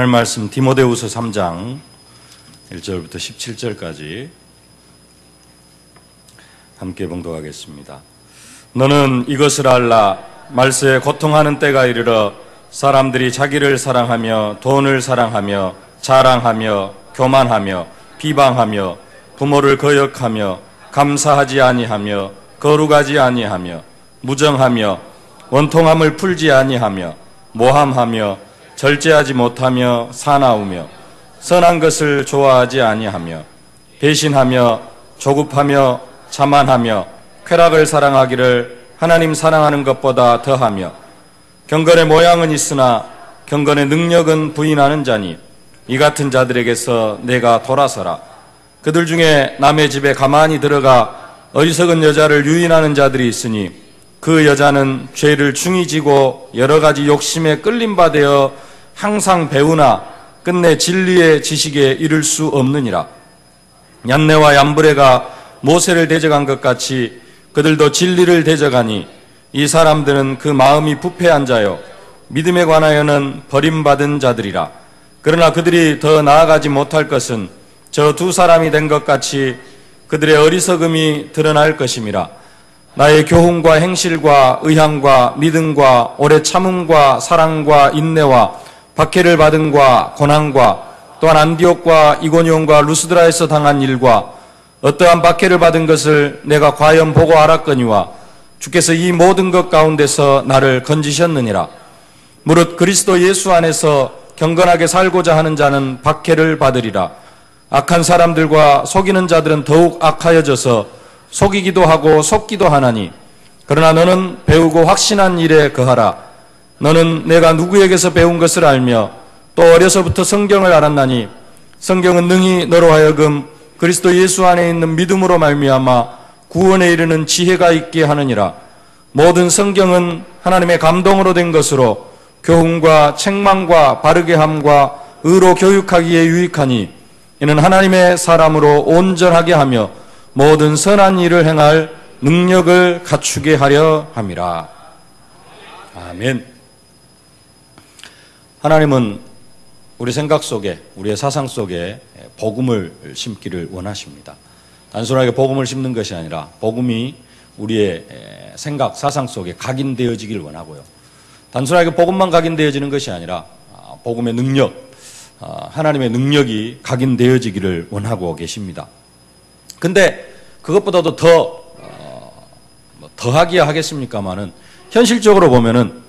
하나님 말씀 디모데후서 3장 1절부터 17절까지 함께 봉독하겠습니다. 너는 이것을 알라. 말세에 고통하는 때가 이르러 사람들이 자기를 사랑하며 돈을 사랑하며 자랑하며 교만하며 비방하며 부모를 거역하며 감사하지 아니하며 거룩하지 아니하며 무정하며 원통함을 풀지 아니하며 모함하며 절제하지 못하며 사나우며 선한 것을 좋아하지 아니하며 배신하며 조급하며 자만하며 쾌락을 사랑하기를 하나님 사랑하는 것보다 더하며 경건의 모양은 있으나 경건의 능력은 부인하는 자니 이 같은 자들에게서 내가 돌아서라. 그들 중에 남의 집에 가만히 들어가 어리석은 여자를 유인하는 자들이 있으니 그 여자는 죄를 중히 지고 여러 가지 욕심에 끌림바 되어 항상 배우나 끝내 진리의 지식에 이를 수 없느니라. 얀네와 얀브레가 모세를 대적한 것 같이 그들도 진리를 대적하니 이 사람들은 그 마음이 부패한 자요 믿음에 관하여는 버림받은 자들이라. 그러나 그들이 더 나아가지 못할 것은 저 두 사람이 된 것 같이 그들의 어리석음이 드러날 것임이라. 나의 교훈과 행실과 의향과 믿음과 오래 참음과 사랑과 인내와 박해를 받음과 고난과 또한 안디옥과 이고니온과 루스드라에서 당한 일과 어떠한 박해를 받은 것을 내가 과연 보고 알았거니와 주께서 이 모든 것 가운데서 나를 건지셨느니라. 무릇 그리스도 예수 안에서 경건하게 살고자 하는 자는 박해를 받으리라. 악한 사람들과 속이는 자들은 더욱 악하여져서 속이기도 하고 속기도 하나니 그러나 너는 배우고 확신한 일에 거하라. 너는 내가 누구에게서 배운 것을 알며 또 어려서부터 성경을 알았나니 성경은 능히 너로 하여금 그리스도 예수 안에 있는 믿음으로 말미암아 구원에 이르는 지혜가 있게 하느니라. 모든 성경은 하나님의 감동으로 된 것으로 교훈과 책망과 바르게 함과 의로 교육하기에 유익하니 이는 하나님의 사람으로 온전하게 하며 모든 선한 일을 행할 능력을 갖추게 하려 함이라. 아멘. 하나님은 우리 생각 속에, 우리의 사상 속에 복음을 심기를 원하십니다. 단순하게 복음을 심는 것이 아니라 복음이 우리의 생각, 사상 속에 각인되어지기를 원하고요. 단순하게 복음만 각인되어지는 것이 아니라 복음의 능력, 하나님의 능력이 각인되어지기를 원하고 계십니다. 근데 그것보다도 더하기야 하겠습니까마는 현실적으로 보면은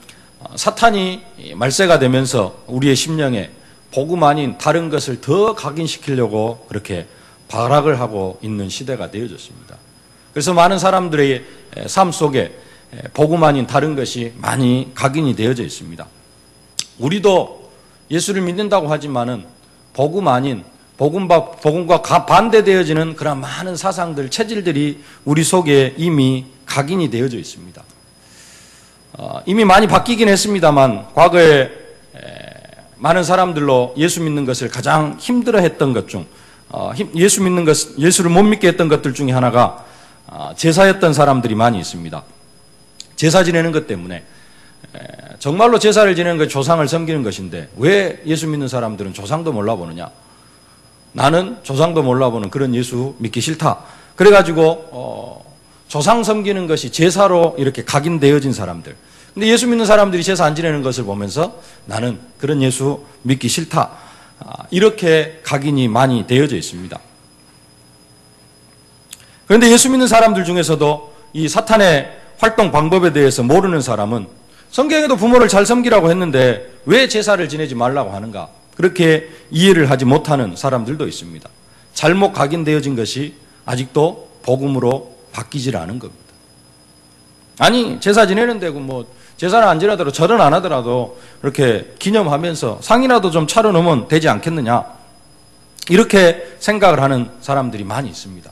사탄이 말세가 되면서 우리의 심령에 복음 아닌 다른 것을 더 각인시키려고 그렇게 발악을 하고 있는 시대가 되어졌습니다. 그래서 많은 사람들의 삶 속에 복음 아닌 다른 것이 많이 각인이 되어져 있습니다. 우리도 예수를 믿는다고 하지만은 복음 아닌 복음과 반대되어지는 그런 많은 사상들, 체질들이 우리 속에 이미 각인이 되어져 있습니다. 이미 많이 바뀌긴 했습니다만 과거에 많은 사람들로 예수 믿는 것을 가장 힘들어했던 것 중 예수를 못 믿게 했던 것들 중에 하나가 제사였던 사람들이 많이 있습니다. 제사 지내는 것 때문에 정말로 제사를 지내는 것, 조상을 섬기는 것인데 왜 예수 믿는 사람들은 조상도 몰라보느냐? 나는 조상도 몰라보는 그런 예수 믿기 싫다. 그래가지고 조상 섬기는 것이 제사로 이렇게 각인되어진 사람들. 근데 예수 믿는 사람들이 제사 안 지내는 것을 보면서 나는 그런 예수 믿기 싫다. 이렇게 각인이 많이 되어져 있습니다. 그런데 예수 믿는 사람들 중에서도 이 사탄의 활동 방법에 대해서 모르는 사람은 성경에도 부모를 잘 섬기라고 했는데 왜 제사를 지내지 말라고 하는가? 그렇게 이해를 하지 못하는 사람들도 있습니다. 잘못 각인되어진 것이 아직도 복음으로 바뀌질 않은 겁니다. 아니, 제사 지내는데 제사를 안 지내더라도 절은 안 하더라도 이렇게 기념하면서 상이라도 좀 차려놓으면 되지 않겠느냐? 이렇게 생각을 하는 사람들이 많이 있습니다.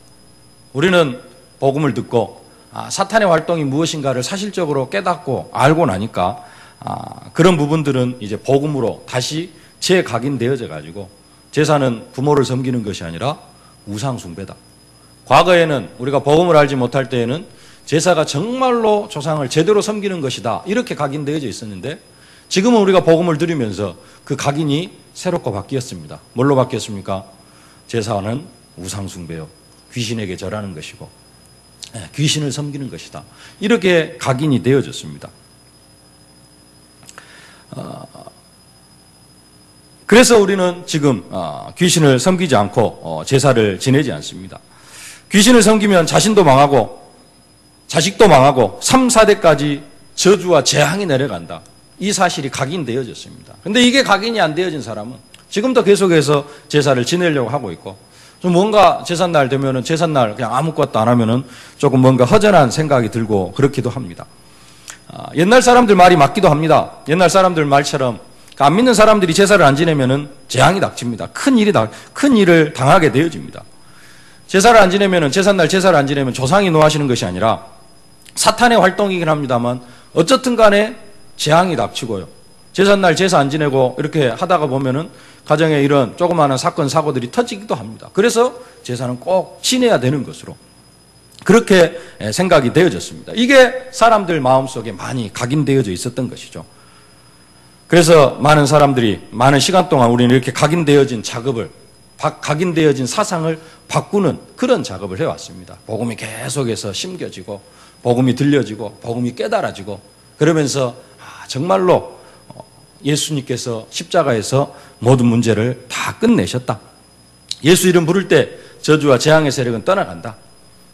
우리는 복음을 듣고 사탄의 활동이 무엇인가를 사실적으로 깨닫고 알고 나니까 그런 부분들은 이제 복음으로 다시 재각인되어져 가지고 제사는 부모를 섬기는 것이 아니라 우상 숭배다. 과거에는 우리가 복음을 알지 못할 때에는 제사가 정말로 조상을 제대로 섬기는 것이다. 이렇게 각인되어져 있었는데 지금은 우리가 복음을 들으면서 그 각인이 새롭게 바뀌었습니다. 뭘로 바뀌었습니까? 제사는 우상숭배요, 귀신에게 절하는 것이고 귀신을 섬기는 것이다. 이렇게 각인이 되어졌습니다. 그래서 우리는 지금 귀신을 섬기지 않고 제사를 지내지 않습니다. 귀신을 섬기면 자신도 망하고 자식도 망하고 3, 4대까지 저주와 재앙이 내려간다. 이 사실이 각인되어졌습니다. 근데 이게 각인이 안 되어진 사람은 지금도 계속해서 제사를 지내려고 하고 있고, 좀 뭔가 제삿날 되면은 제삿날 그냥 아무것도 안 하면은 조금 뭔가 허전한 생각이 들고 그렇기도 합니다. 옛날 사람들 말이 맞기도 합니다. 옛날 사람들 말처럼 안 믿는 사람들이 제사를 안 지내면은 재앙이 닥칩니다. 큰 일을 당하게 되어집니다. 제사를 안 지내면은 제삿날 제사를 안 지내면 조상이 노하시는 것이 아니라 사탄의 활동이긴 합니다만 어쨌든 간에 재앙이 닥치고요. 제삿날 제사 안 지내고 이렇게 하다가 보면은 가정에 이런 조그마한 사건 사고들이 터지기도 합니다. 그래서 제사는 꼭 지내야 되는 것으로 그렇게 생각이 되어졌습니다. 이게 사람들 마음속에 많이 각인되어져 있었던 것이죠. 그래서 많은 사람들이 많은 시간 동안 우리는 이렇게 각인되어진 작업을, 각인되어진 사상을 바꾸는 그런 작업을 해왔습니다. 복음이 계속해서 심겨지고 복음이 들려지고 복음이 깨달아지고 그러면서 정말로 예수님께서 십자가에서 모든 문제를 다 끝내셨다. 예수 이름 부를 때 저주와 재앙의 세력은 떠나간다.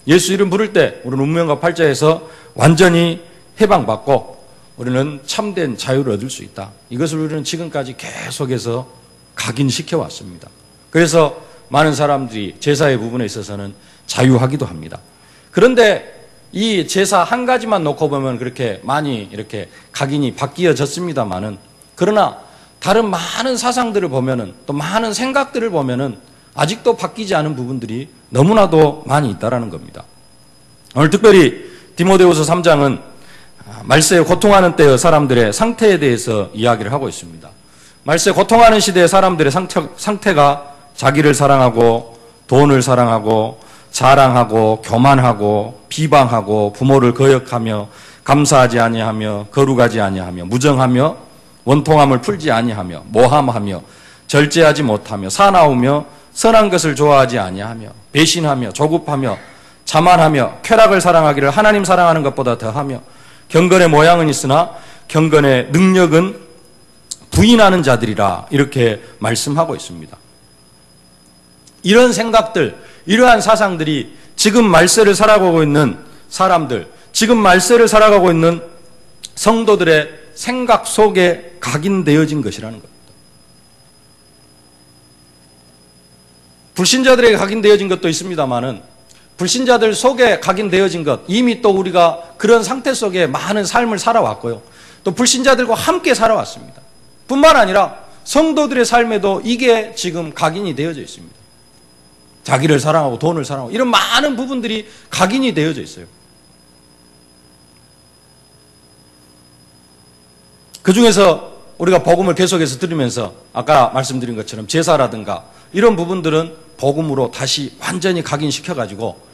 예수 이름 부를 때 우리는 운명과 팔자에서 완전히 해방받고 우리는 참된 자유를 얻을 수 있다. 이것을 우리는 지금까지 계속해서 각인시켜 왔습니다. 그래서 많은 사람들이 제사의 부분에 있어서는 자유하기도 합니다. 그런데 이 제사 한 가지만 놓고 보면 그렇게 많이 이렇게 각인이 바뀌어졌습니다만은, 그러나 다른 많은 사상들을 보면은, 또 많은 생각들을 보면은 아직도 바뀌지 않은 부분들이 너무나도 많이 있다라는 겁니다. 오늘 특별히 디모데후서 3장은 말세에 고통하는 때의 사람들의 상태에 대해서 이야기를 하고 있습니다. 말세에 고통하는 시대의 사람들의 상태가 자기를 사랑하고 돈을 사랑하고 자랑하고 교만하고 비방하고 부모를 거역하며 감사하지 아니하며 거룩하지 아니하며 무정하며 원통함을 풀지 아니하며 모함하며 절제하지 못하며 사나우며 선한 것을 좋아하지 아니하며 배신하며 조급하며 자만하며 쾌락을 사랑하기를 하나님 사랑하는 것보다 더하며 경건의 모양은 있으나 경건의 능력은 부인하는 자들이라, 이렇게 말씀하고 있습니다. 이런 생각들, 이러한 사상들이 지금 말세를 살아가고 있는 사람들, 지금 말세를 살아가고 있는 성도들의 생각 속에 각인되어진 것이라는 겁니다. 불신자들에게 각인되어진 것도 있습니다만은 불신자들 속에 각인되어진 것, 이미 또 우리가 그런 상태 속에 많은 삶을 살아왔고요. 또 불신자들과 함께 살아왔습니다. 뿐만 아니라 성도들의 삶에도 이게 지금 각인이 되어져 있습니다. 자기를 사랑하고 돈을 사랑하고 이런 많은 부분들이 각인이 되어져 있어요. 그 중에서 우리가 복음을 계속해서 들으면서 아까 말씀드린 것처럼 제사라든가 이런 부분들은 복음으로 다시 완전히 각인시켜가지고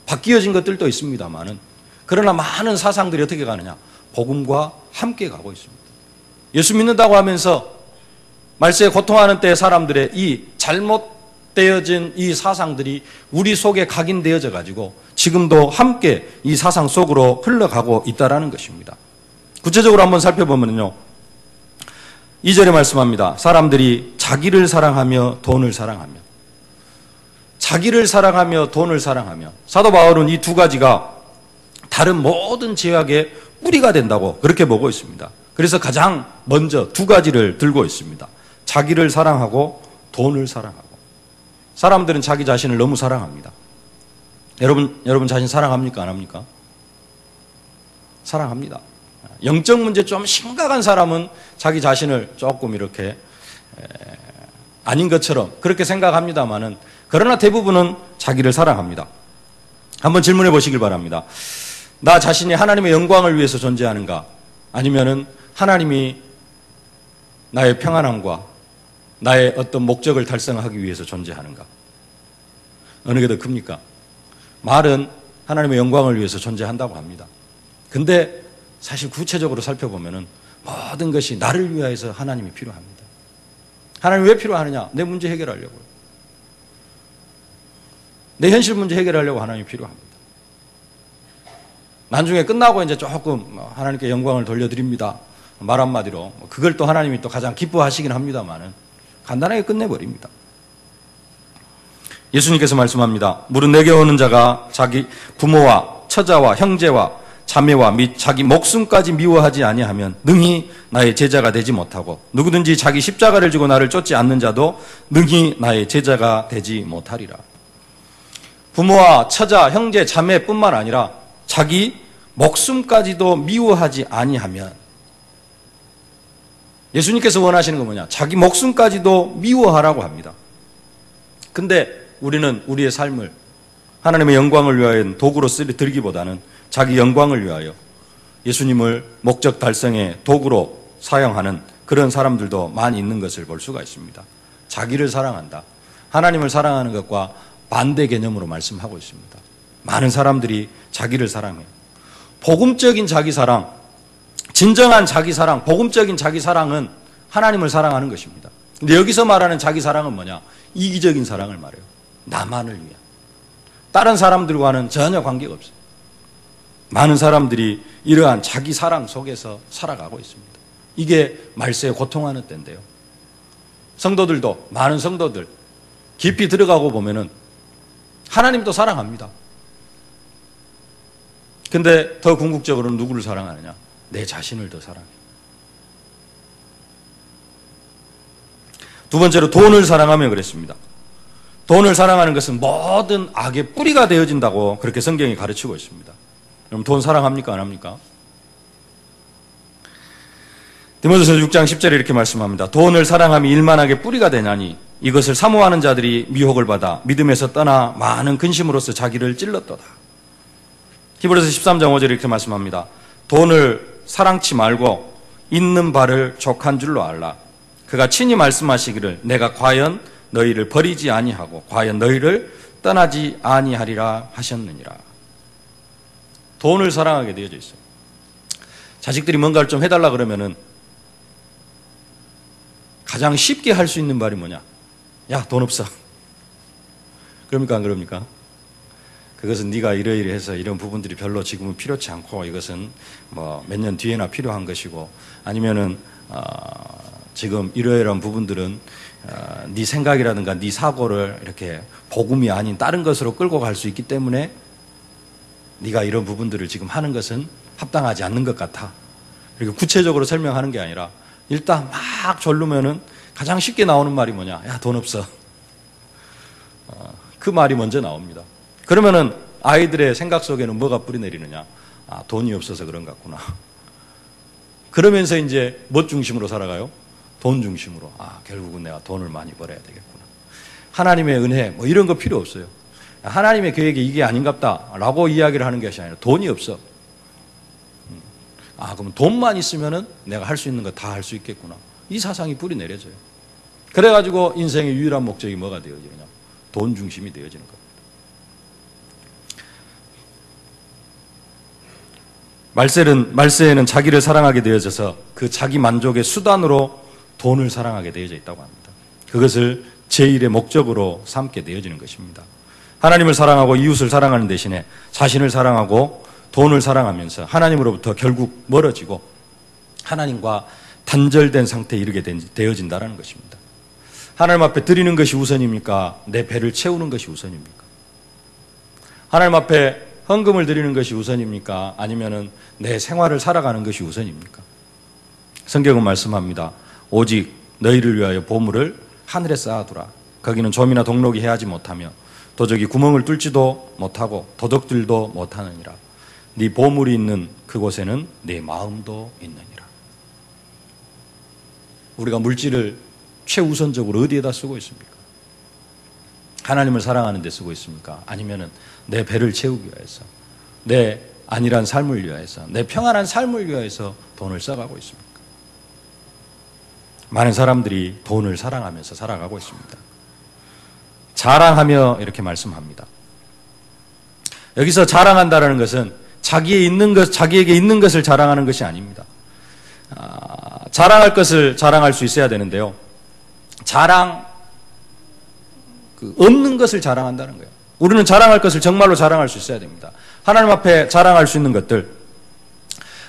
바뀌어진 것들도 있습니다만은, 그러나 많은 사상들이 어떻게 가느냐? 복음과 함께 가고 있습니다. 예수 믿는다고 하면서 말세에 고통하는 때 사람들의 이 잘못되어진 이 사상들이 우리 속에 각인되어져 가지고 지금도 함께 이 사상 속으로 흘러가고 있다라는 것입니다. 구체적으로 한번 살펴보면요, 2절에 말씀합니다. 사람들이 자기를 사랑하며 돈을 사랑하며, 자기를 사랑하며 돈을 사랑하며, 사도 바울은 이 두 가지가 다른 모든 죄악의 뿌리가 된다고 그렇게 보고 있습니다. 그래서 가장 먼저 두 가지를 들고 있습니다. 자기를 사랑하고 돈을 사랑하고. 사람들은 자기 자신을 너무 사랑합니다. 여러분 자신 사랑합니까? 안 합니까? 사랑합니다. 영적 문제 좀 심각한 사람은 자기 자신을 조금 이렇게 아닌 것처럼 그렇게 생각합니다만은, 그러나 대부분은 자기를 사랑합니다. 한번 질문해 보시길 바랍니다. 나 자신이 하나님의 영광을 위해서 존재하는가? 아니면은 하나님이 나의 평안함과 나의 어떤 목적을 달성하기 위해서 존재하는가? 어느 게 더 큽니까? 말은 하나님의 영광을 위해서 존재한다고 합니다. 근데 사실 구체적으로 살펴보면은 모든 것이 나를 위하여서 하나님이 필요합니다. 하나님이 왜 필요하느냐? 내 문제 해결하려고요. 내 현실 문제 해결하려고 하나님이 필요합니다. 나중에 끝나고 이제 조금 하나님께 영광을 돌려드립니다. 말 한마디로 그걸 또 하나님이 또 가장 기뻐하시긴 합니다만은 간단하게 끝내버립니다. 예수님께서 말씀합니다. 무릇 내게 오는 자가 자기 부모와 처자와 형제와 자매와 및 자기 목숨까지 미워하지 아니하면 능히 나의 제자가 되지 못하고 누구든지 자기 십자가를 지고 나를 쫓지 않는 자도 능히 나의 제자가 되지 못하리라. 부모와 처자, 형제, 자매뿐만 아니라 자기 목숨까지도 미워하지 아니하면, 예수님께서 원하시는 건 뭐냐? 자기 목숨까지도 미워하라고 합니다. 근데 우리는 우리의 삶을 하나님의 영광을 위하여 도구로 드리기보다는 자기 영광을 위하여 예수님을 목적 달성의 도구로 사용하는 그런 사람들도 많이 있는 것을 볼 수가 있습니다. 자기를 사랑한다. 하나님을 사랑하는 것과 반대 개념으로 말씀하고 있습니다. 많은 사람들이 자기를 사랑해요. 복음적인 자기 사랑, 진정한 자기 사랑, 복음적인 자기 사랑은 하나님을 사랑하는 것입니다. 근데 여기서 말하는 자기 사랑은 뭐냐? 이기적인 사랑을 말해요. 나만을 위한. 다른 사람들과는 전혀 관계가 없어요. 많은 사람들이 이러한 자기 사랑 속에서 살아가고 있습니다. 이게 말세에 고통하는 때인데요. 성도들도, 많은 성도들 깊이 들어가고 보면은 하나님도 사랑합니다. 근데 더 궁극적으로는 누구를 사랑하느냐? 내 자신을 더 사랑해요. 두 번째로 돈을 사랑하며 그랬습니다. 돈을 사랑하는 것은 모든 악의 뿌리가 되어진다고 그렇게 성경이 가르치고 있습니다. 그럼 돈 사랑합니까? 안 합니까? 디모데후서 6장 10절에 이렇게 말씀합니다. 돈을 사랑함이 일만하게 뿌리가 되냐니 이것을 사모하는 자들이 미혹을 받아 믿음에서 떠나 많은 근심으로써 자기를 찔렀도다. 히브리서 13장 5절에 이렇게 말씀합니다. 돈을 사랑치 말고 있는 바를 족한 줄로 알라. 그가 친히 말씀하시기를 내가 과연 너희를 버리지 아니하고 과연 너희를 떠나지 아니하리라 하셨느니라. 돈을 사랑하게 되어져 있어요. 자식들이 뭔가를 좀 해달라 그러면은 가장 쉽게 할 수 있는 말이 뭐냐? 야, 돈 없어. 그럽니까 안 그럽니까? 그것은 네가 이러이러해서 이런 부분들이 별로 지금은 필요치 않고 이것은 뭐 몇 년 뒤에나 필요한 것이고 아니면은 지금 이러이러한 부분들은 네 생각이라든가 네 사고를 이렇게 복음이 아닌 다른 것으로 끌고 갈 수 있기 때문에 네가 이런 부분들을 지금 하는 것은 합당하지 않는 것 같아. 이렇게 구체적으로 설명하는 게 아니라 일단 막 졸르면은 가장 쉽게 나오는 말이 뭐냐? 야, 돈 없어. 그 말이 먼저 나옵니다. 그러면은 아이들의 생각 속에는 뭐가 뿌리내리느냐? 아, 돈이 없어서 그런 것 같구나. 그러면서 이제 뭐 중심으로 살아가요? 돈 중심으로. 아, 결국은 내가 돈을 많이 벌어야 되겠구나. 하나님의 은혜 뭐 이런 거 필요 없어요. 하나님의 계획이 이게 아닌갑다 라고 이야기를 하는 것이 아니라 돈이 없어. 아, 그럼 돈만 있으면은 내가 할 수 있는 거 다 할 수 있겠구나. 이 사상이 뿌리 내려져요. 그래가지고 인생의 유일한 목적이 뭐가 되어지느냐? 돈 중심이 되어지는 겁니다. 말세에는 자기를 사랑하게 되어져서 그 자기 만족의 수단으로 돈을 사랑하게 되어져 있다고 합니다. 그것을 제1의 목적으로 삼게 되어지는 것입니다. 하나님을 사랑하고 이웃을 사랑하는 대신에 자신을 사랑하고 돈을 사랑하면서 하나님으로부터 결국 멀어지고 하나님과 단절된 상태에 이르게 되어진다는 것입니다. 하나님 앞에 드리는 것이 우선입니까? 내 배를 채우는 것이 우선입니까? 하나님 앞에 헌금을 드리는 것이 우선입니까? 아니면은 내 생활을 살아가는 것이 우선입니까? 성경은 말씀합니다. 오직 너희를 위하여 보물을 하늘에 쌓아두라. 거기는 좀이나 동록이 해하지 못하며 도적이 구멍을 뚫지도 못하고 도둑들도 못하느니라. 네 보물이 있는 그곳에는 네 마음도 있느니라. 우리가 물질을 최우선적으로 어디에다 쓰고 있습니까? 하나님을 사랑하는 데 쓰고 있습니까? 아니면은 내 배를 채우기 위해서, 내 안일한 삶을 위해서, 내 평안한 삶을 위해서 돈을 써가고 있습니까? 많은 사람들이 돈을 사랑하면서 살아가고 있습니다. 자랑하며 이렇게 말씀합니다. 여기서 자랑한다는 것은 자기에게 있는 것을 자랑하는 것이 아닙니다. 자랑할 것을 자랑할 수 있어야 되는데요. 없는 것을 자랑한다는 거예요. 우리는 자랑할 것을 정말로 자랑할 수 있어야 됩니다. 하나님 앞에 자랑할 수 있는 것들,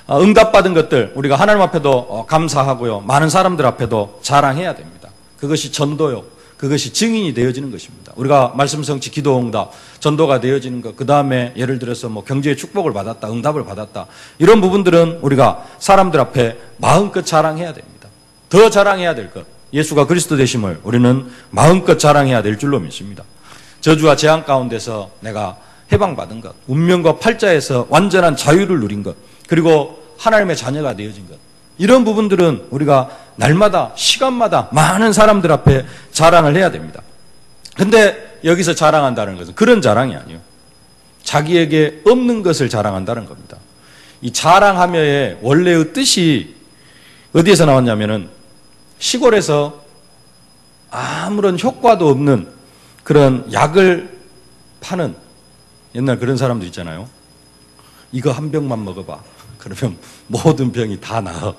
응답받은 것들, 우리가 하나님 앞에도 감사하고요. 많은 사람들 앞에도 자랑해야 됩니다. 그것이 전도요. 그것이 증인이 되어지는 것입니다. 우리가 말씀 성취, 기도 응답, 전도가 되어지는 것, 그 다음에 예를 들어서 경제의 축복을 받았다, 응답을 받았다. 이런 부분들은 우리가 사람들 앞에 마음껏 자랑해야 됩니다. 더 자랑해야 될 것, 예수가 그리스도 되심을 우리는 마음껏 자랑해야 될 줄로 믿습니다. 저주와 재앙 가운데서 내가 해방받은 것, 운명과 팔자에서 완전한 자유를 누린 것, 그리고 하나님의 자녀가 되어진 것, 이런 부분들은 우리가 날마다 시간마다 많은 사람들 앞에 자랑을 해야 됩니다. 근데 여기서 자랑한다는 것은 그런 자랑이 아니에요. 자기에게 없는 것을 자랑한다는 겁니다. 이 자랑하며의 원래의 뜻이 어디에서 나왔냐면은 시골에서 아무런 효과도 없는 그런 약을 파는 옛날 그런 사람들 있잖아요. 이거 한 병만 먹어봐. 그러면 모든 병이 다 나아.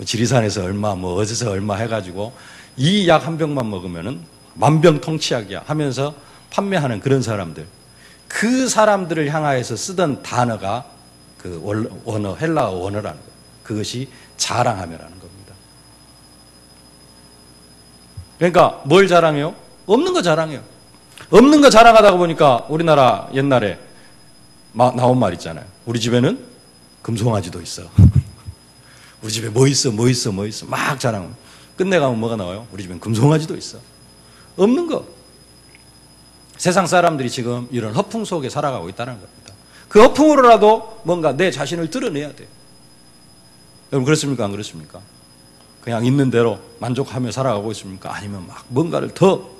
지리산에서 얼마, 어디서 얼마 해가지고 이 약 한 병만 먹으면은 만병통치약이야 하면서 판매하는 그런 사람들. 그 사람들을 향하여서 쓰던 단어가 그 원어, 헬라어 원어라는 거예요. 그것이 자랑하며라는 겁니다. 그러니까 뭘 자랑해요? 없는 거 자랑해요. 없는 거 자랑하다가 보니까 우리나라 옛날에 나온 말 있잖아요. 우리 집에는 금송아지도 있어. 우리 집에 뭐 있어 막 자랑. 끝내가면 뭐가 나와요? 우리 집엔 금송아지도 있어. 없는 거. 세상 사람들이 지금 이런 허풍 속에 살아가고 있다는 겁니다. 그 허풍으로라도 뭔가 내 자신을 드러내야 돼. 여러분 그렇습니까? 안 그렇습니까? 그냥 있는 대로 만족하며 살아가고 있습니까? 아니면 막 뭔가를 더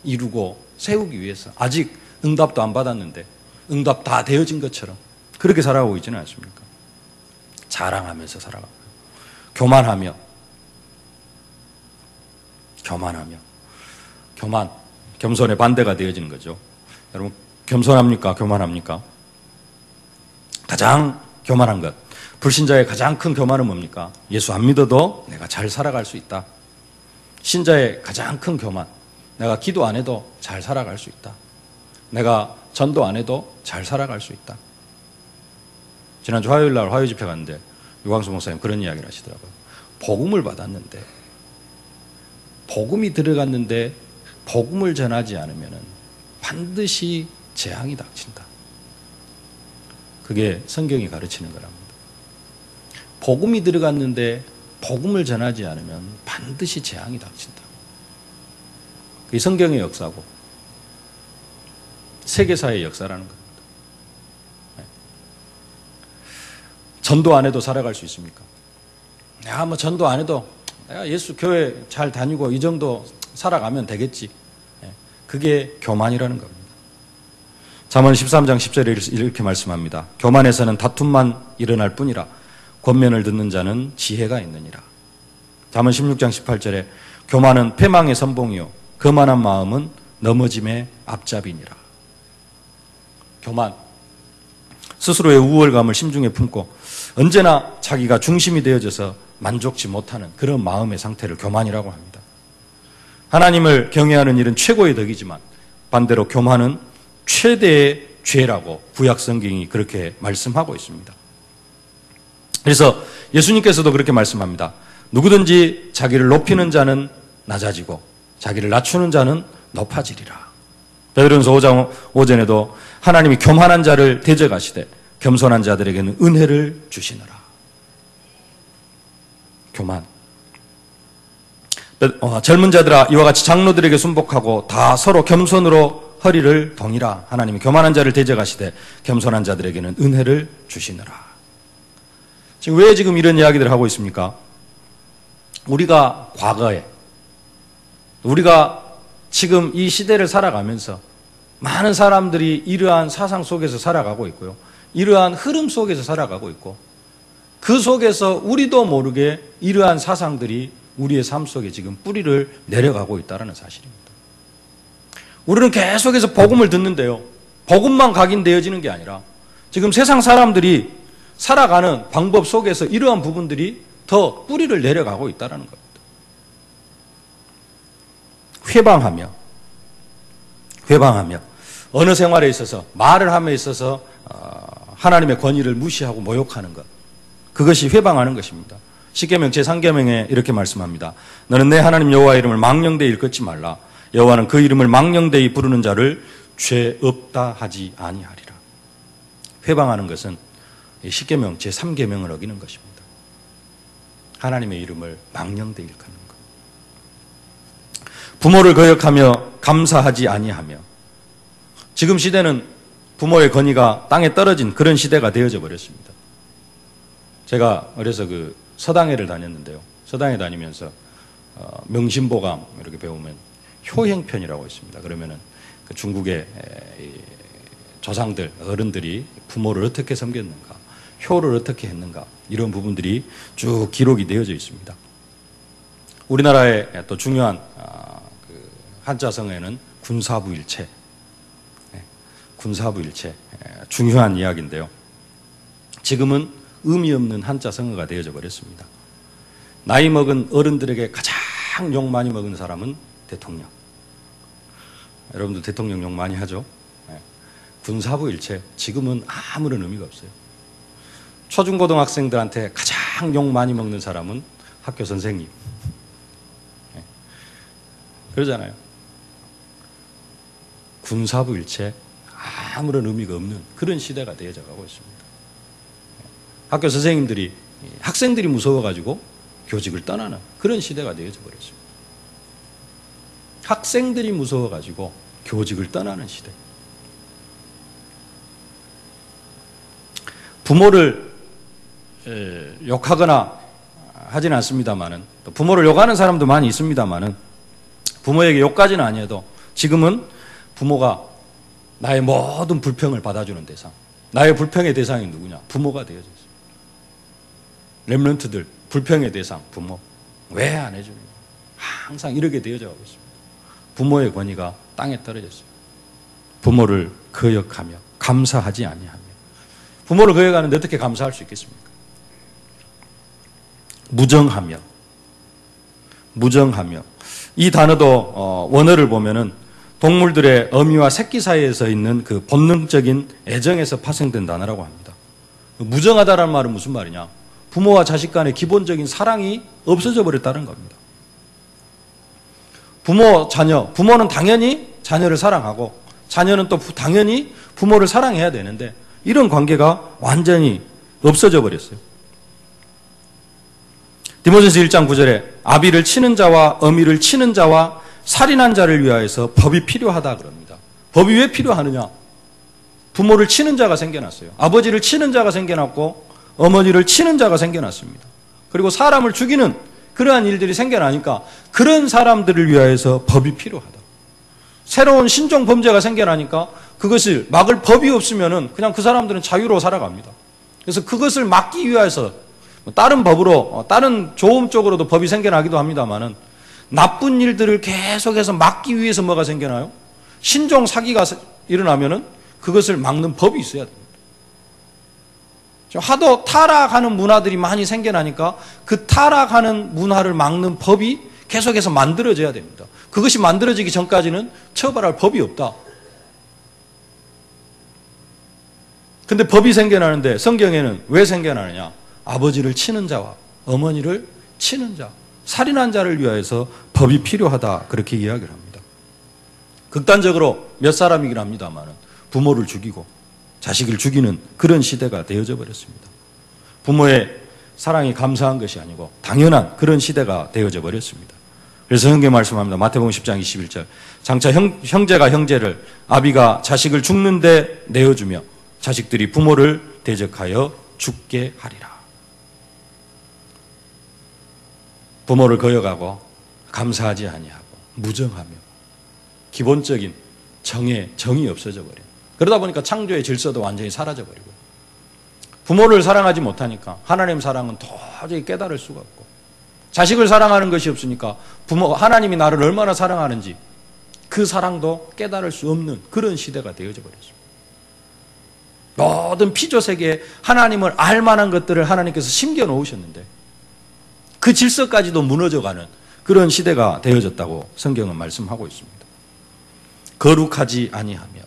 이루고 세우기 위해서 아직 응답도 안 받았는데 응답 다 되어진 것처럼 그렇게 살아가고 있지는 않습니까? 자랑하면서 살아가고 교만, 겸손의 반대가 되어지는 거죠. 여러분 겸손합니까? 교만합니까? 가장 교만한 것, 불신자의 가장 큰 교만은 뭡니까? 예수 안 믿어도 내가 잘 살아갈 수 있다. 신자의 가장 큰 교만, 내가 기도 안 해도 잘 살아갈 수 있다. 내가 전도 안 해도 잘 살아갈 수 있다. 지난주 화요일 날 화요 집회 갔는데 유광수 목사님 그런 이야기를 하시더라고요. 복음을 받았는데, 복음이 들어갔는데 복음을 전하지 않으면 반드시 재앙이 닥친다. 그게 성경이 가르치는 거랍니다. 복음이 들어갔는데 복음을 전하지 않으면 반드시 재앙이 닥친다. 그게 성경의 역사고 세계사의 역사라는 겁니다. 전도 안 해도 살아갈 수 있습니까? 내가 전도 안 해도 내가 예수 교회 잘 다니고 이 정도 살아가면 되겠지. 그게 교만이라는 겁니다. 잠언 13장 10절에 이렇게 말씀합니다. 교만에서는 다툼만 일어날 뿐이라 권면을 듣는 자는 지혜가 있느니라. 잠언 16장 18절에 교만은 패망의 선봉이요 거만한 마음은 넘어짐의 앞잡이니라. 교만, 스스로의 우월감을 심중에 품고 언제나 자기가 중심이 되어져서 만족치 못하는 그런 마음의 상태를 교만이라고 합니다. 하나님을 경외하는 일은 최고의 덕이지만 반대로 교만은 최대의 죄라고 구약 성경이 그렇게 말씀하고 있습니다. 그래서 예수님께서도 그렇게 말씀합니다. 누구든지 자기를 높이는 자는 낮아지고 자기를 낮추는 자는 높아지리라. 베드로전서 5장 5절에도 하나님이 교만한 자를 대적하시되 겸손한 자들에게는 은혜를 주시느라. 교만. 젊은 자들아 이와 같이 장로들에게 순복하고 다 서로 겸손으로 허리를 동이라. 하나님이 교만한 자를 대적하시되 겸손한 자들에게는 은혜를 주시느라. 지금 왜 지금 이런 이야기들을 하고 있습니까? 우리가 과거에 우리가 지금 이 시대를 살아가면서 많은 사람들이 이러한 사상 속에서 살아가고 있고요. 이러한 흐름 속에서 살아가고 있고 그 속에서 우리도 모르게 이러한 사상들이 우리의 삶 속에 지금 뿌리를 내려가고 있다는 사실입니다. 우리는 계속해서 복음을 듣는데요. 복음만 각인되어지는 게 아니라 지금 세상 사람들이 살아가는 방법 속에서 이러한 부분들이 더 뿌리를 내려가고 있다는 겁니다. 회방하며 어느 생활에 있어서 말을 함에 있어서 하나님의 권위를 무시하고 모욕하는 것, 그것이 회방하는 것입니다. 십계명 제3계명에 이렇게 말씀합니다. 너는 내 하나님 여호와의 이름을 망령되이 일컫지 말라. 여호와는 그 이름을 망령되이 부르는 자를 죄 없다 하지 아니하리라. 회방하는 것은 십계명 제3계명을 어기는 것입니다. 하나님의 이름을 망령되이 일컫는 것. 부모를 거역하며 감사하지 아니하며, 지금 시대는 부모의 권위가 땅에 떨어진 그런 시대가 되어져 버렸습니다. 제가 그래서 그 서당회를 다녔는데요. 서당회 다니면서 명심보감 이렇게 배우면 효행편이라고 있습니다. 그러면은 그 중국의 조상들, 어른들이 부모를 어떻게 섬겼는가, 효를 어떻게 했는가, 이런 부분들이 쭉 기록이 되어져 있습니다. 우리나라의 또 중요한 그 한자성에는 군사부일체, 중요한 이야기인데요. 지금은 의미 없는 한자성어가 되어져 버렸습니다. 나이 먹은 어른들에게 가장 욕 많이 먹은 사람은 대통령. 여러분들 대통령 욕 많이 하죠? 군사부일체, 지금은 아무런 의미가 없어요. 초중고등학생들한테 가장 욕 많이 먹는 사람은 학교 선생님. 그러잖아요. 군사부일체, 아무런 의미가 없는 그런 시대가 되어져 가고 있습니다. 학교 선생님들이, 학생들이 무서워가지고 교직을 떠나는 그런 시대가 되어져 버렸습니다. 학생들이 무서워가지고 교직을 떠나는 시대. 부모를 욕하거나 하지는 않습니다만은, 또 부모를 욕하는 사람도 많이 있습니다만은, 부모에게 욕까지는 아니어도 지금은 부모가 나의 모든 불평을 받아주는 대상, 나의 불평의 대상이 누구냐? 부모가 되어져 있습니다. 렘넌트들 불평의 대상 부모. 왜 안 해주냐? 항상 이렇게 되어져 가고 있습니다. 부모의 권위가 땅에 떨어졌습니다. 부모를 거역하며 감사하지 아니하며. 부모를 거역하는데 어떻게 감사할 수 있겠습니까? 무정하며. 이 단어도 원어를 보면은 동물들의 어미와 새끼 사이에서 있는 그 본능적인 애정에서 파생된 단어라고 합니다. 무정하다라는 말은 무슨 말이냐? 부모와 자식 간의 기본적인 사랑이 없어져 버렸다는 겁니다. 부모, 자녀, 부모는 당연히 자녀를 사랑하고 자녀는 또 당연히 부모를 사랑해야 되는데 이런 관계가 완전히 없어져 버렸어요. 디모데전서 1장 9절에 아비를 치는 자와 어미를 치는 자와 살인한 자를 위하여서 법이 필요하다 그럽니다. 법이 왜 필요하느냐? 부모를 치는 자가 생겨났어요. 아버지를 치는 자가 생겨났고 어머니를 치는 자가 생겨났습니다. 그리고 사람을 죽이는 그러한 일들이 생겨나니까 그런 사람들을 위하여서 법이 필요하다. 새로운 신종 범죄가 생겨나니까 그것을 막을 법이 없으면은 그냥 그 사람들은 자유로워 살아갑니다. 그래서 그것을 막기 위해서 다른 법으로, 다른 좋은 쪽으로도 법이 생겨나기도 합니다만은 나쁜 일들을 계속해서 막기 위해서 뭐가 생겨나요? 신종 사기가 일어나면은 그것을 막는 법이 있어야 됩니다. 하도 타락하는 문화들이 많이 생겨나니까 그 타락하는 문화를 막는 법이 계속해서 만들어져야 됩니다. 그것이 만들어지기 전까지는 처벌할 법이 없다. 근데 법이 생겨나는데 성경에는 왜 생겨나느냐? 아버지를 치는 자와 어머니를 치는 자, 살인한 자를 위하여서 법이 필요하다. 그렇게 이야기를 합니다. 극단적으로 몇 사람이긴 합니다만 부모를 죽이고 자식을 죽이는 그런 시대가 되어져 버렸습니다. 부모의 사랑이 감사한 것이 아니고 당연한 그런 시대가 되어져 버렸습니다. 그래서 성경 말씀합니다. 마태복음 10장 21절. 장차 형제가 형제를, 아비가 자식을 죽는데 내어주며 자식들이 부모를 대적하여 죽게 하리라. 부모를 거역하고 감사하지 아니하고 무정하며 기본적인 정이 없어져 버려요. 그러다 보니까 창조의 질서도 완전히 사라져 버리고 부모를 사랑하지 못하니까 하나님 사랑은 도저히 깨달을 수가 없고 자식을 사랑하는 것이 없으니까 하나님이 나를 얼마나 사랑하는지 그 사랑도 깨달을 수 없는 그런 시대가 되어져 버렸습니다. 모든 피조 세계에 하나님을 알 만한 것들을 하나님께서 심겨 놓으셨는데 그 질서까지도 무너져가는 그런 시대가 되어졌다고 성경은 말씀하고 있습니다. 거룩하지 아니하며.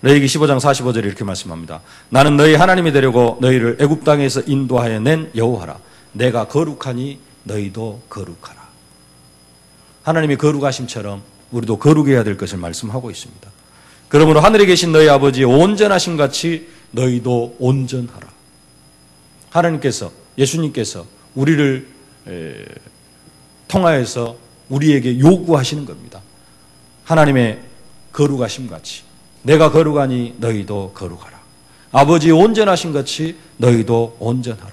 레위기 15장 45절에 이렇게 말씀합니다. 나는 너희 하나님이 되려고 너희를 애굽 땅에서 인도하여 낸 여호와라. 내가 거룩하니 너희도 거룩하라. 하나님이 거룩하심처럼 우리도 거룩해야 될 것을 말씀하고 있습니다. 그러므로 하늘에 계신 너희 아버지의 온전하심 같이 너희도 온전하라. 하나님께서, 예수님께서 우리를 통하여서 우리에게 요구하시는 겁니다. 하나님의 거룩하심 같이 내가 거룩하니 너희도 거룩하라. 아버지의 온전하심 같이 너희도 온전하라.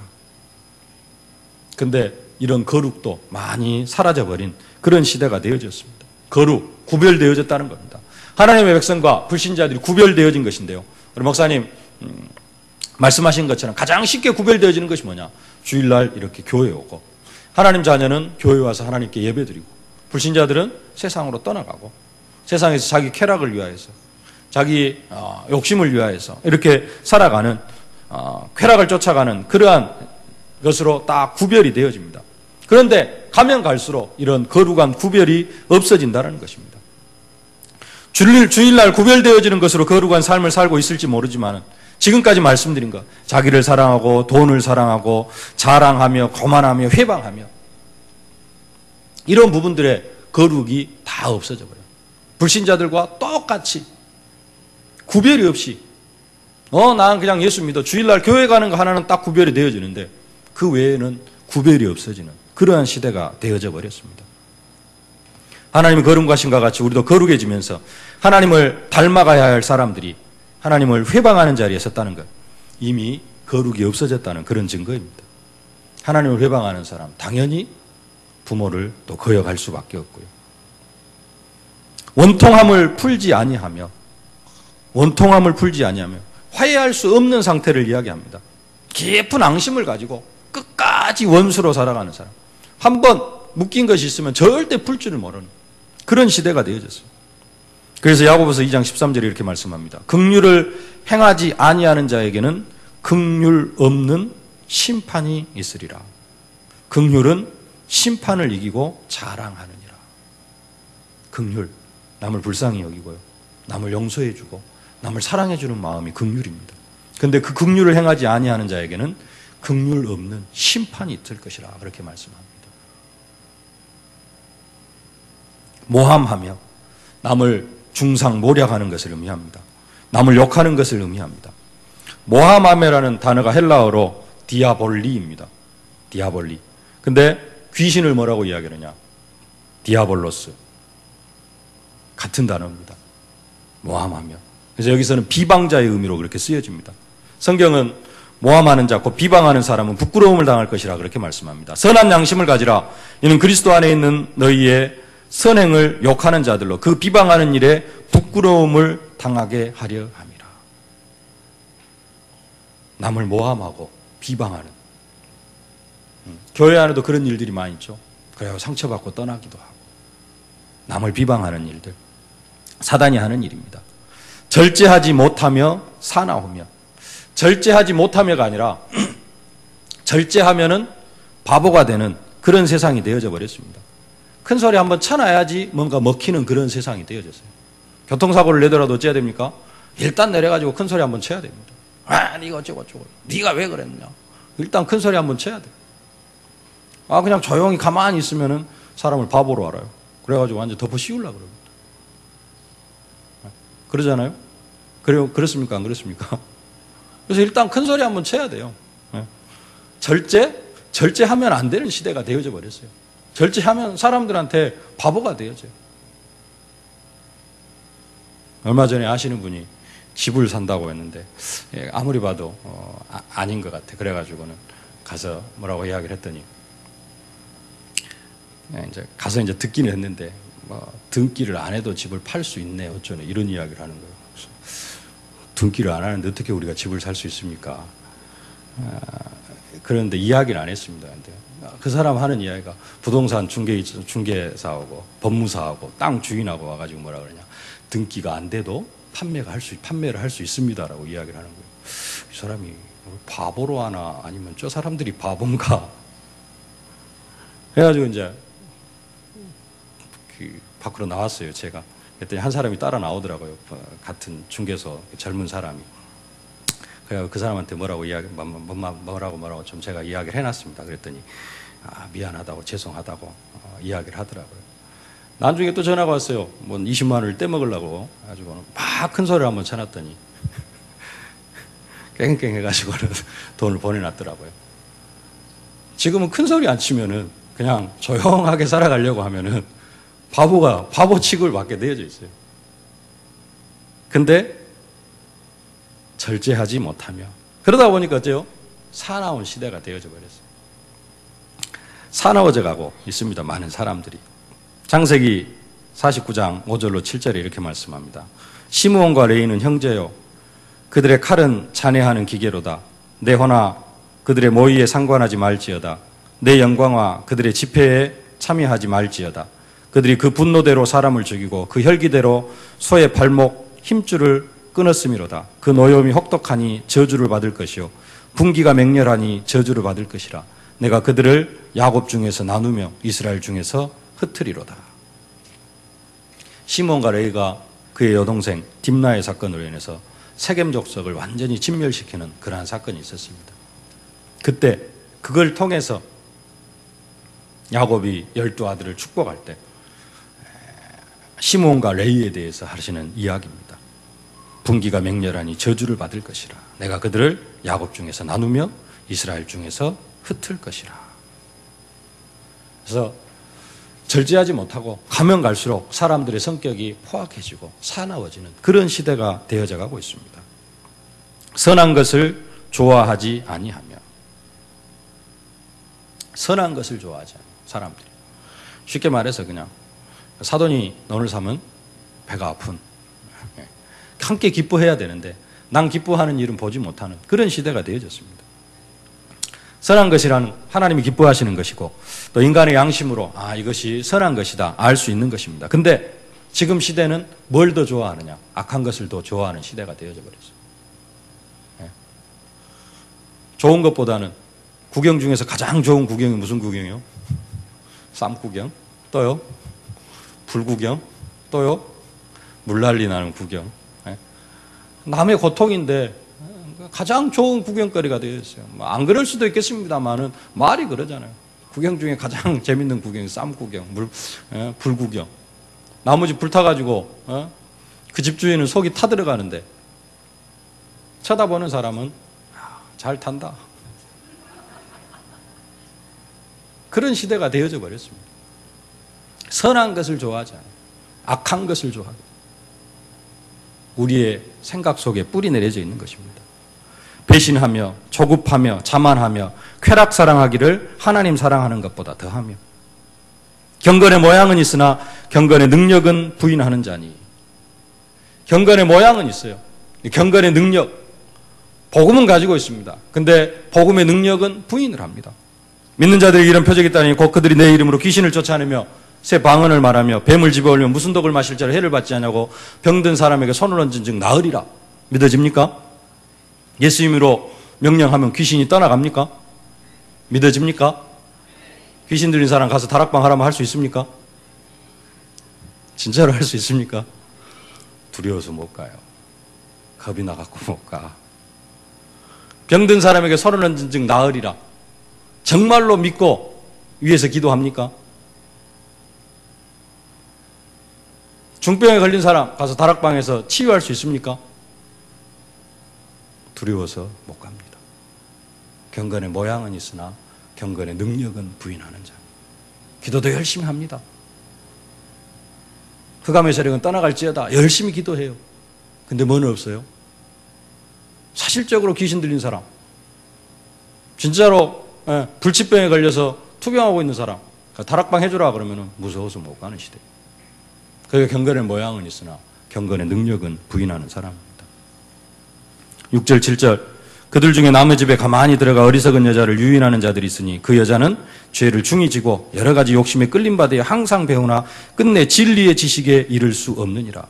근데 이런 거룩도 많이 사라져버린 그런 시대가 되어졌습니다. 거룩, 구별되어졌다는 겁니다. 하나님의 백성과 불신자들이 구별되어진 것인데요. 우리 목사님 말씀하신 것처럼 가장 쉽게 구별되어지는 것이 뭐냐? 주일날 이렇게 교회에 오고 하나님 자녀는 교회에 와서 하나님께 예배드리고 불신자들은 세상으로 떠나가고 세상에서 자기 쾌락을 위하여서 자기 욕심을 위하여서 이렇게 살아가는 쾌락을 쫓아가는 그러한 것으로 딱 구별이 되어집니다. 그런데 가면 갈수록 이런 거룩한 구별이 없어진다는 것입니다. 주일날 구별되어지는 것으로 거룩한 삶을 살고 있을지 모르지만 지금까지 말씀드린 것, 자기를 사랑하고 돈을 사랑하고 자랑하며 거만하며 회방하며 이런 부분들의 거룩이 다 없어져 버려요. 불신자들과 똑같이 구별이 없이 나는 그냥 예수 믿어. 주일날 교회 가는 거 하나는 딱 구별이 되어지는데 그 외에는 구별이 없어지는 그러한 시대가 되어져 버렸습니다. 하나님의 거룩하심과 같이 우리도 거룩해지면서 하나님을 닮아가야 할 사람들이 하나님을 회방하는 자리에 섰다는 것, 이미 거룩이 없어졌다는 그런 증거입니다. 하나님을 회방하는 사람 당연히 부모를 또 거역할 수밖에 없고요. 원통함을 풀지 아니하며 화해할 수 없는 상태를 이야기합니다. 깊은 앙심을 가지고 끝까지 원수로 살아가는 사람, 한번 묶인 것이 있으면 절대 풀 줄을 모르는 그런 시대가 되어졌어요. 그래서 야고보서 2장 13절에 이렇게 말씀합니다. 긍휼을 행하지 아니하는 자에게는 긍휼 없는 심판이 있으리라. 긍휼은 심판을 이기고 자랑하느니라. 긍휼, 남을 불쌍히 여기고요, 남을 용서해주고 남을 사랑해주는 마음이 긍휼입니다. 그런데 그 긍휼을 행하지 아니하는 자에게는 긍휼 없는 심판이 있을 것이라 그렇게 말씀합니다. 모함하며 남을 중상모략하는 것을 의미합니다. 남을 욕하는 것을 의미합니다. 모함하며라는 단어가 헬라어로 디아볼리입니다. 디아볼리. 근데 귀신을 뭐라고 이야기하느냐? 디아볼로스. 같은 단어입니다. 모함하며. 그래서 여기서는 비방자의 의미로 그렇게 쓰여집니다. 성경은 모함하는 자, 곧 비방하는 사람은 부끄러움을 당할 것이라 그렇게 말씀합니다. 선한 양심을 가지라. 이는 그리스도 안에 있는 너희의 선행을 욕하는 자들로 그 비방하는 일에 부끄러움을 당하게 하려 함이라. 남을 모함하고 비방하는, 교회 안에도 그런 일들이 많이 있죠. 그래야 상처받고 떠나기도 하고 남을 비방하는 일들, 사단이 하는 일입니다. 절제하지 못하며 사나우며, 절제하지 못하며가 아니라 절제하면은 바보가 되는 그런 세상이 되어져 버렸습니다. 큰 소리 한번 쳐놔야지 뭔가 먹히는 그런 세상이 되어졌어요. 교통사고를 내더라도 어째야 됩니까? 일단 내려가지고 큰 소리 한번 쳐야 됩니다. 네가 어쩌고 네가 왜 그랬냐? 일단 큰 소리 한번 쳐야 돼요. 그냥 조용히 가만히 있으면은 사람을 바보로 알아요. 그래가지고 완전 덮어 씌우려고 그럽니다. 그러잖아요? 그렇습니까? 안 그렇습니까? 그래서 일단 큰 소리 한번 쳐야 돼요. 절제하면 안 되는 시대가 되어져 버렸어요. 절제하면 사람들한테 바보가 되어져요. 얼마 전에 아시는 분이 집을 산다고 했는데 아무리 봐도 아닌 것 같아. 그래가지고는 가서 뭐라고 이야기를 했더니 이제 가서 이제 듣기는 했는데 등기를 안 해도 집을 팔 수 있네 어쩌네 이런 이야기를 하는 거예요. 등기를 안 하는데 어떻게 우리가 집을 살 수 있습니까? 그런데 이야기를 안 했습니다. 근데 그 사람 하는 이야기가 부동산 중개사하고 법무사하고 땅 주인하고 와가지고 뭐라 그러냐, 등기가 안 돼도 판매를 할 수 있습니다라고 이야기를 하는 거예요. 이 사람이 바보로 하나 아니면 저 사람들이 바본가? 그래가지고 이제 밖으로 나왔어요, 제가. 그랬더니 한 사람이 따라 나오더라고요. 같은 중개소 젊은 사람이. 그래서 그 사람한테 뭐라고 좀 제가 이야기를 해놨습니다. 그랬더니 미안하다고 죄송하다고 이야기를 하더라고요. 나중에 또 전화가 왔어요. 뭐 20만 원을 떼먹으려고 가지고 막 큰 소리를 한번 쳐놨더니 깽깽 해가지고 돈을 보내놨더라고요. 지금은 큰 소리 안 치면은 그냥 조용하게 살아가려고 하면은 바보 취급을 받게 되어져 있어요. 근데 절제하지 못하며 그러다 보니까 어때요? 사나운 시대가 되어져 버렸어요. 사나워져 가고 있습니다. 많은 사람들이. 창세기 49장 5절로 7절에 이렇게 말씀합니다. 시므온과 레위는 형제요 그들의 칼은 잔해하는 기계로다. 내 허나 그들의 모의에 상관하지 말지어다. 내 영광과 그들의 집회에 참여하지 말지어다. 그들이 그 분노대로 사람을 죽이고 그 혈기대로 소의 발목 힘줄을 끊었음이로다. 그 노염이 혹독하니 저주를 받을 것이요 분기가 맹렬하니 저주를 받을 것이라. 내가 그들을 야곱 중에서 나누며 이스라엘 중에서 흩으리로다. 시몬과 레위가 그의 여동생 딥나의 사건으로 인해서 세겜 족속을 완전히 진멸시키는 그러한 사건이 있었습니다. 그때 그걸 통해서 야곱이 12아들을 축복할 때 시몬과 레위에 대해서 하시는 이야기입니다. 분기가 맹렬하니 저주를 받을 것이라. 내가 그들을 야곱 중에서 나누며 이스라엘 중에서 흩을 것이라. 그래서 절제하지 못하고 가면 갈수록 사람들의 성격이 포악해지고 사나워지는 그런 시대가 되어져 가고 있습니다. 선한 것을 좋아하지 아니하며 선한 것을 좋아하지 않아요. 사람들이 쉽게 말해서 그냥 사돈이 너를 사면 배가 아픈 함께 기뻐해야 되는데 난 기뻐하는 일은 보지 못하는 그런 시대가 되어졌습니다. 선한 것이란 하나님이 기뻐하시는 것이고 또 인간의 양심으로 이것이 선한 것이다 알 수 있는 것입니다. 근데 지금 시대는 뭘 더 좋아하느냐? 악한 것을 더 좋아하는 시대가 되어져 버렸어요. 좋은 것보다는 구경 중에서 가장 좋은 구경이 무슨 구경이요? 쌈구경? 또요? 불구경? 또요? 물난리 나는 구경. 남의 고통인데 가장 좋은 구경거리가 되어 있어요. 안 그럴 수도 있겠습니다만은 말이 그러잖아요. 구경 중에 가장 재밌는 구경이 쌈구경, 불구경. 나머지 불타가지고 그 집주인은 속이 타들어가는데 쳐다보는 사람은 잘 탄다. 그런 시대가 되어져 버렸습니다. 선한 것을 좋아하지 않아요. 악한 것을 좋아하고 우리의 생각 속에 뿌리 내려져 있는 것입니다. 배신하며 조급하며 자만하며 쾌락 사랑하기를 하나님 사랑하는 것보다 더하며 경건의 모양은 있으나 경건의 능력은 부인하는 자니. 경건의 모양은 있어요. 경건의 능력 복음은 가지고 있습니다. 근데 복음의 능력은 부인을 합니다. 믿는 자들이 이런 표적이 있다니 곧 그들이 내 이름으로 귀신을 쫓아내며 새 방언을 말하며 뱀을 집어올리며 무슨 독을 마실 자로 해를 받지 않냐고 병든 사람에게 손을 얹은 즉 나으리라. 믿어집니까? 예수님으로 명령하면 귀신이 떠나갑니까? 믿어집니까? 귀신 들린 사람 가서 다락방 하라면 할 수 있습니까? 진짜로 할 수 있습니까? 두려워서 못 가요. 겁이 나갖고 못 가. 병든 사람에게 손을 얹은 즉 나으리라. 정말로 믿고 위에서 기도합니까? 중병에 걸린 사람 가서 다락방에서 치유할 수 있습니까? 두려워서 못 갑니다. 경건의 모양은 있으나 경건의 능력은 부인하는 자. 기도도 열심히 합니다. 흑암의 세력은 떠나갈지어다. 열심히 기도해요. 근데 뭐는 없어요? 사실적으로 귀신 들린 사람, 진짜로 불치병에 걸려서 투병하고 있는 사람, 다락방 해주라 그러면 무서워서 못 가는 시대. 그러니까 경건의 모양은 있으나 경건의 능력은 부인하는 사람입니다. 6절 7절 그들 중에 남의 집에 가만히 들어가 어리석은 여자를 유인하는 자들이 있으니 그 여자는 죄를 중히 지고 여러 가지 욕심에 끌림받아 항상 배우나 끝내 진리의 지식에 이를 수 없느니라.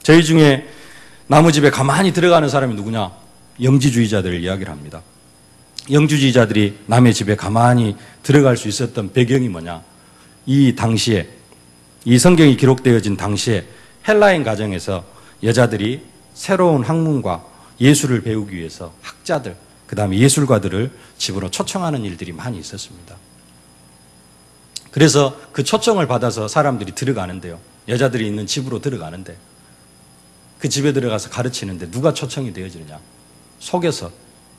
저희 중에 나무집에 가만히 들어가는 사람이 누구냐? 영지주의자들을 이야기를 합니다. 영지주의자들이 남의 집에 가만히 들어갈 수 있었던 배경이 뭐냐? 이 당시에, 이 성경이 기록되어진 당시에 헬라인 가정에서 여자들이 새로운 학문과 예술을 배우기 위해서 학자들, 그 다음에 예술가들을 집으로 초청하는 일들이 많이 있었습니다. 그래서 그 초청을 받아서 사람들이 들어가는데요. 여자들이 있는 집으로 들어가는데 그 집에 들어가서 가르치는데 누가 초청이 되어지느냐? 속여서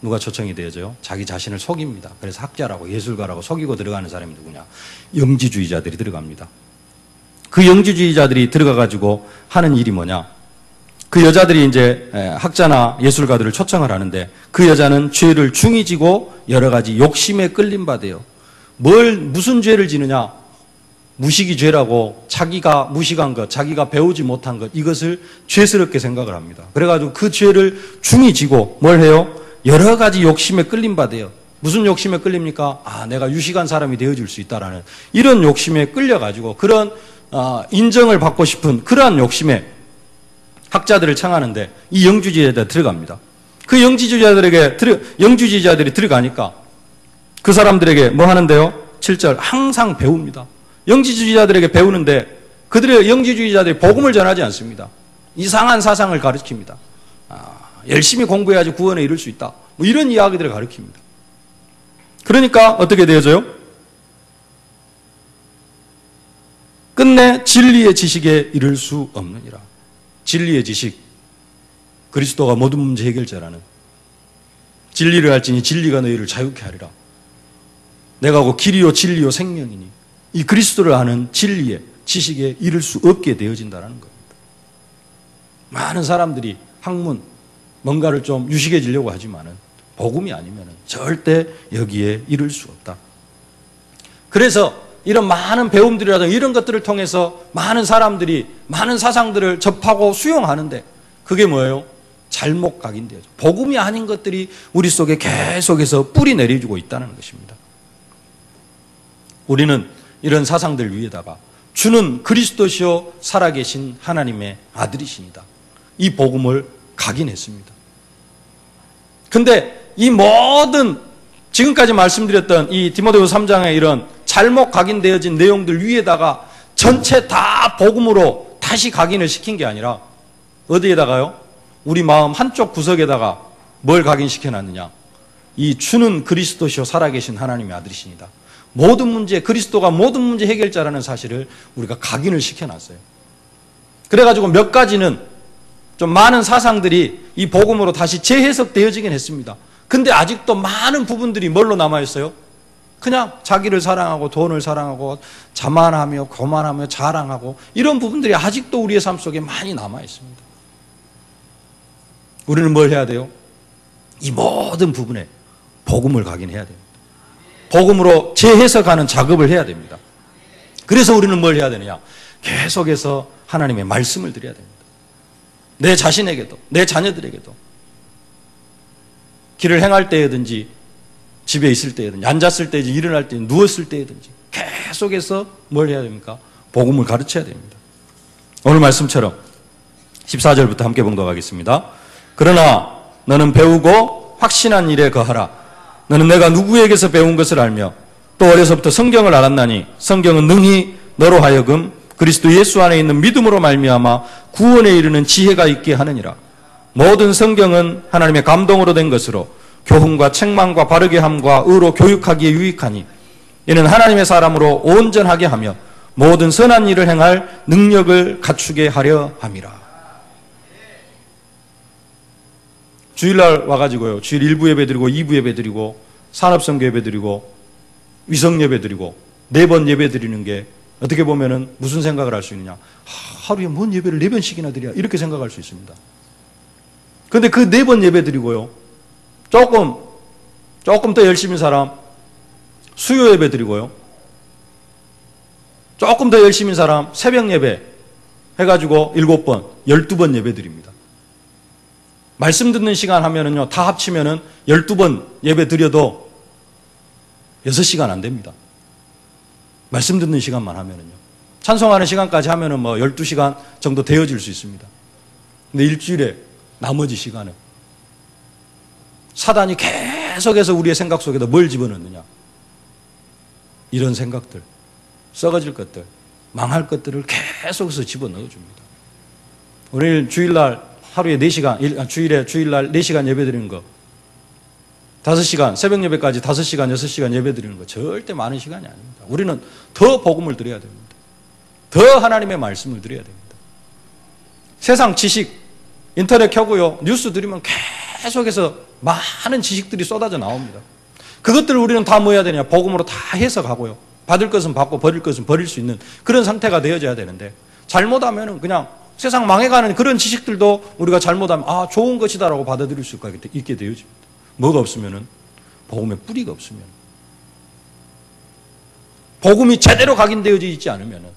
누가 초청이 되어져요? 자기 자신을 속입니다. 그래서 학자라고 예술가라고 속이고 들어가는 사람이 누구냐? 영지주의자들이 들어갑니다. 그 영지주의자들이 들어가가지고 하는 일이 뭐냐? 그 여자들이 이제 학자나 예술가들을 초청을 하는데 그 여자는 죄를 중히 지고 여러 가지 욕심에 끌림받아요. 무슨 죄를 지느냐? 무식이 죄라고 자기가 무식한 것, 자기가 배우지 못한 것, 이것을 죄스럽게 생각을 합니다. 그래가지고 그 죄를 중히 지고 뭘 해요? 여러 가지 욕심에 끌림받아요. 무슨 욕심에 끌립니까? 내가 유식한 사람이 되어줄 수 있다라는 이런 욕심에 끌려가지고 그런 인정을 받고 싶은 그러한 욕심에 학자들을 청하는데 이 영지주의자들이 들어갑니다. 그 영지주의자들이 들어가니까 그 사람들에게 뭐 하는데요? 7절 항상 배웁니다. 영지주의자들에게 배우는데 그들의 영지주의자들이 복음을 전하지 않습니다. 이상한 사상을 가르칩니다. 열심히 공부해야지 구원에 이룰 수 있다. 뭐 이런 이야기들을 가르칩니다. 그러니까 어떻게 되어져요? 끝내 진리의 지식에 이를 수 없느니라. 진리의 지식, 그리스도가 모든 문제 해결자라는 진리를 알지니 진리가 너희를 자유케 하리라. 내가 곧 길이요 진리요 생명이니 이 그리스도를 아는 진리의 지식에 이를 수 없게 되어진다는 겁니다. 많은 사람들이 학문, 뭔가를 좀 유식해지려고 하지만은 복음이 아니면 절대 여기에 이를 수 없다. 그래서 이런 많은 배움들이라든가 이런 것들을 통해서 많은 사람들이 많은 사상들을 접하고 수용하는데 그게 뭐예요? 잘못 각인되어져. 복음이 아닌 것들이 우리 속에 계속해서 뿌리 내려주고 있다는 것입니다. 우리는 이런 사상들 위에다가 주는 그리스도시요 살아계신 하나님의 아들이십니다. 이 복음을 각인했습니다. 근데 이 모든 지금까지 말씀드렸던 이 디모데후서 3장의 이런 잘못 각인되어진 내용들 위에다가 전체 다 복음으로 다시 각인을 시킨 게 아니라 어디에다가요? 우리 마음 한쪽 구석에다가 뭘 각인시켜놨느냐? 이 주는 그리스도시요 살아계신 하나님의 아들이십니다. 모든 문제, 그리스도가 모든 문제 해결자라는 사실을 우리가 각인을 시켜놨어요. 그래가지고 몇 가지는 좀 많은 사상들이 이 복음으로 다시 재해석되어지긴 했습니다. 근데 아직도 많은 부분들이 뭘로 남아있어요? 그냥 자기를 사랑하고 돈을 사랑하고 자만하며 교만하며 자랑하고 이런 부분들이 아직도 우리의 삶 속에 많이 남아있습니다. 우리는 뭘 해야 돼요? 이 모든 부분에 복음을 각인해야 됩니다. 복음으로 재해석하는 작업을 해야 됩니다. 그래서 우리는 뭘 해야 되느냐? 계속해서 하나님의 말씀을 드려야 됩니다. 내 자신에게도 내 자녀들에게도 길을 행할 때든지 집에 있을 때든지 앉았을 때든지 일어날 때 누웠을 때든지 계속해서 뭘 해야 됩니까? 복음을 가르쳐야 됩니다. 오늘 말씀처럼 14절부터 함께 봉독하겠습니다. 그러나 너는 배우고 확신한 일에 거하라. 너는 내가 누구에게서 배운 것을 알며 또 어려서부터 성경을 알았나니 성경은 능히 너로 하여금 그리스도 예수 안에 있는 믿음으로 말미암아 구원에 이르는 지혜가 있게 하느니라. 모든 성경은 하나님의 감동으로 된 것으로 교훈과 책망과 바르게 함과 의로 교육하기에 유익하니 이는 하나님의 사람으로 온전하게 하며 모든 선한 일을 행할 능력을 갖추게 하려 함이라. 주일날 와가지고요, 주일 1부 예배 드리고 2부 예배 드리고 산업선교 예배 드리고 위성 예배 드리고 4번 예배 드리는 게 어떻게 보면은 무슨 생각을 할 수 있느냐? 하루에 뭔 예배를 4번씩이나 드려? 이렇게 생각할 수 있습니다. 근데 그 4번 예배 드리고요, 조금 더 열심히 사람 수요 예배 드리고요, 조금 더 열심히 사람 새벽 예배 해가지고 7번, 12번 예배 드립니다. 말씀 듣는 시간 하면은요, 다 합치면은 12번 예배 드려도 6시간 안 됩니다. 말씀 듣는 시간만 하면은요. 찬송하는 시간까지 하면은 뭐 12시간 정도 되어질 수 있습니다. 근데 일주일에 나머지 시간은 사단이 계속해서 우리의 생각 속에다 뭘 집어넣느냐? 이런 생각들, 썩어질 것들, 망할 것들을 계속해서 집어넣어줍니다. 오늘 주일날 하루에 4시간, 주일날 4시간 예배 드리는 거, 5시간, 새벽 예배까지 5시간, 6시간 예배 드리는 거 절대 많은 시간이 아닙니다. 우리는 더 복음을 드려야 됩니다. 더 하나님의 말씀을 드려야 됩니다. 세상 지식, 인터넷 켜고요, 뉴스 들으면 계속해서 많은 지식들이 쏟아져 나옵니다. 그것들을 우리는 다 뭐 해야 되냐? 복음으로 다 해석하고요. 받을 것은 받고 버릴 것은 버릴 수 있는 그런 상태가 되어져야 되는데, 잘못하면 그냥 세상 망해가는 그런 지식들도 우리가 잘못하면 좋은 것이다라고 받아들일 수가 있게 되어집니다. 뭐가 없으면은, 복음의 뿌리가 없으면, 복음이 제대로 각인되어져 있지 않으면은,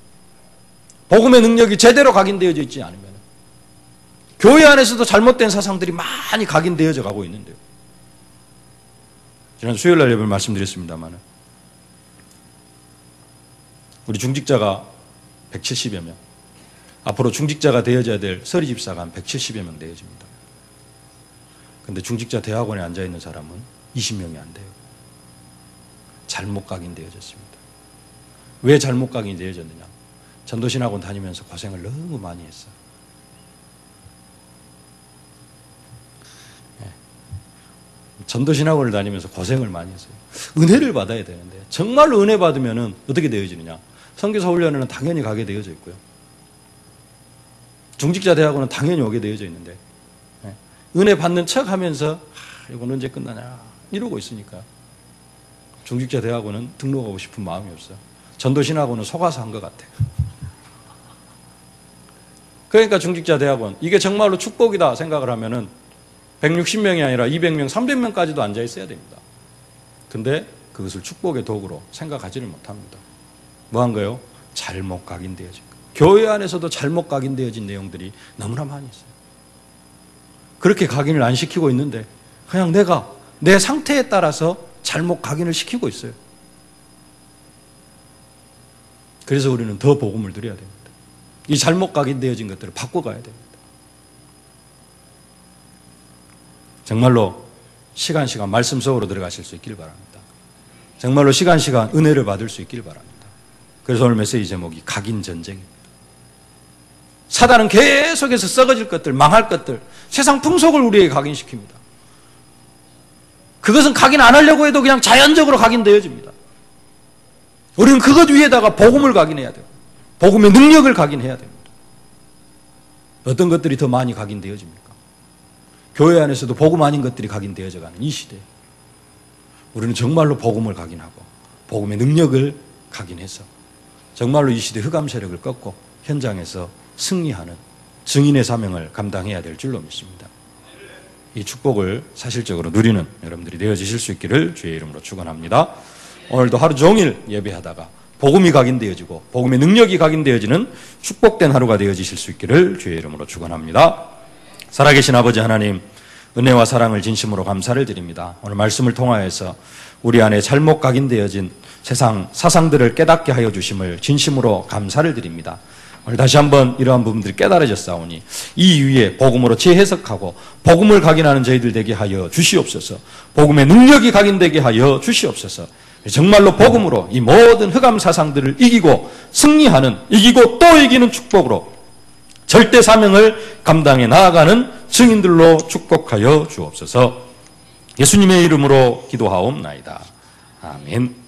복음의 능력이 제대로 각인되어져 있지 않으면, 교회 안에서도 잘못된 사상들이 많이 각인되어져 가고 있는데요. 지난 수요일날 예배를 말씀드렸습니다만, 우리 중직자가 170여 명, 앞으로 중직자가 되어져야 될 서리집사가 한 170여 명 되어집니다. 그런데 중직자 대학원에 앉아있는 사람은 20명이 안 돼요. 잘못 각인되어졌습니다. 왜 잘못 각인되어졌느냐? 전도신학원 다니면서 고생을 너무 많이 했어요. 전도신학원을 다니면서 고생을 많이 했어요. 은혜를 받아야 되는데, 정말로 은혜 받으면 어떻게 되어지느냐? 선교사 훈련에는 당연히 가게 되어져 있고요. 중직자 대학원은 당연히 오게 되어져 있는데, 은혜 받는 척 하면서 이건 언제 끝나냐 이러고 있으니까 중직자 대학원은 등록하고 싶은 마음이 없어요. 전도신학원은 속아서 한 것 같아요. 그러니까 중직자 대학원, 이게 정말로 축복이다 생각을 하면은 160명이 아니라 200명, 300명까지도 앉아 있어야 됩니다. 근데 그것을 축복의 도구로 생각하지를 못합니다. 뭐 한 거예요? 잘못 각인되어진 거. 교회 안에서도 잘못 각인되어진 내용들이 너무나 많이 있어요. 그렇게 각인을 안 시키고 있는데 그냥 내가 내 상태에 따라서 잘못 각인을 시키고 있어요. 그래서 우리는 더 복음을 드려야 됩니다. 이 잘못 각인되어진 것들을 바꿔가야 됩니다. 정말로 시간 말씀 속으로 들어가실 수 있길 바랍니다. 정말로 시간 은혜를 받을 수 있길 바랍니다. 그래서 오늘 메시지 제목이 각인 전쟁입니다. 사단은 계속해서 썩어질 것들, 망할 것들, 세상 풍속을 우리에게 각인시킵니다. 그것은 각인 안 하려고 해도 그냥 자연적으로 각인되어집니다. 우리는 그것 위에다가 복음을 각인해야 돼요. 복음의 능력을 각인해야 됩니다. 어떤 것들이 더 많이 각인되어집니까? 교회 안에서도 복음 아닌 것들이 각인되어져가는 이 시대에 우리는 정말로 복음을 각인하고 복음의 능력을 각인해서 정말로 이 시대 흑암 세력을 꺾고 현장에서 승리하는 증인의 사명을 감당해야 될 줄로 믿습니다. 이 축복을 사실적으로 누리는 여러분들이 되어지실 수 있기를 주의 이름으로 축원합니다. 오늘도 하루 종일 예배하다가 복음이 각인되어지고 복음의 능력이 각인되어지는 축복된 하루가 되어지실 수 있기를 주의 이름으로 축원합니다. 살아계신 아버지 하나님, 은혜와 사랑을 진심으로 감사를 드립니다. 오늘 말씀을 통하여서 우리 안에 잘못 각인되어진 세상 사상들을 깨닫게 하여 주심을 진심으로 감사를 드립니다. 오늘 다시 한번 이러한 부분들이 깨달아졌사오니 이 위에 복음으로 재해석하고 복음을 각인하는 저희들 되게 하여 주시옵소서. 복음의 능력이 각인되게 하여 주시옵소서. 정말로 복음으로 이 모든 흑암 사상들을 이기고 승리하는, 이기고 또 이기는 축복으로 절대 사명을 감당해 나아가는 증인들로 축복하여 주옵소서. 예수님의 이름으로 기도하옵나이다. 아멘.